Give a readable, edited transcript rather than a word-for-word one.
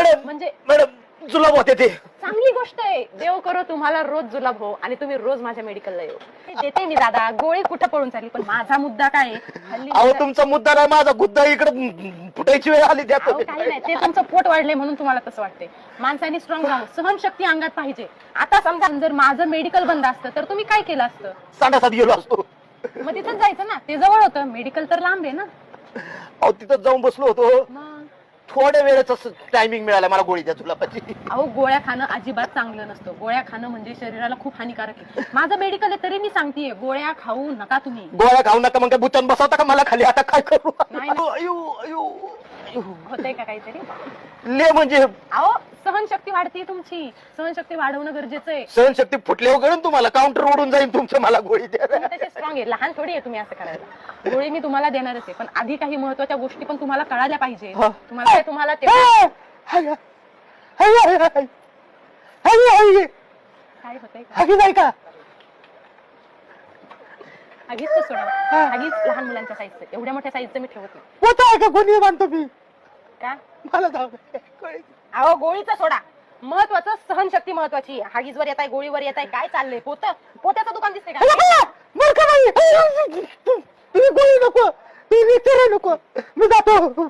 Madam म्हणजे madam जुलाब होते ते. चांगली गोष्ट आहे. देव करो तुम्हाला रोज जुलाब हो आणि तुम्ही रोज माझ्या मेडिकलला येऊ. देते मी दादा, गोळी कुठं पळून चालली. पण माझा मुद्दा काय आहे, हल्ली अहो तुमचा मुद्दा नाही, माझा गुद्दा इकडे फुटायची वेळ आली त्यात. अहो, काही नाही, ते तुमचं पोट वाढलंय म्हणून तुम्हाला तसं वाटतंय. माणसाने स्ट्रॉंग राहून सहनशक्ती अंगात पाहिजे. आता समजा जर माझं मेडिकल बंद असतं तर तुम्ही काय केलं असतं? सांडासात गेलो असतो. मग तिथंच जायचं ना, ते जवळ होतं. मेडिकल तर लांब आहे ना. अहो तिथं जाऊन बसलो होतो, मग थोड्या वेळेच टायमिंग मिळाला मला गोळी द्या जुलाबाची. अहो, गोळ्या खाणं अजिबात चांगलं नसतं. गोळ्या खाणं म्हणजे शरीराला खूप हानिकारक आहे. माझं मेडिकल आहे तरी मी सांगतेय, गोळ्या खाऊ नका तुम्ही. गोळ्या खाऊ नका मग काय बुचन बसवता का मला खाली? आता काय करू? नाही, नाही. अयो अयो अयो. होतंय का काहीतरी? ले म्हणजे अहो, सहनशक्ती वाढते तुमची. सहनशक्ती वाढवणं गरजेचं आहे. सहनशक्ती फुटल्यावर कळून तुम्हाला काउंटर ओढून जाईल तुमचं. मला गोळी द्या. तुम्ही तसे स्ट्रॉंग आहे, लहान थोडी आहे तुम्ही असं करायला. गोळी मी तुम्हाला देणारच आहे, पण आधी काही महत्वाच्या गोष्टी पण तुम्हाला कळायला पाहिजे. हा. तुम्हाला ते हाय, हाय, हाय, हाय. हाय, हाय. काय होतंय का? हागी नाही का? हगीच तर सोडा. हगीच लहान मुलांच्या साईजचं, एवढ्या मोठ्या साईजचं मी ठेवत नाही. होत आहे का कोणी बांधतो मी? का? मला जाऊ दे. अहो, गोळीचं सोडा. महत्वाचं सहनशक्ती महत्वाची. हागीजवर येत आहे, गोळीवर येत आहे, काय चाललंय? पोत्याचं दुकान दिसतंय का? मूर्ख बाई! तुम्ही गोळी नको, तुम्ही विचारा नको, मी जातो.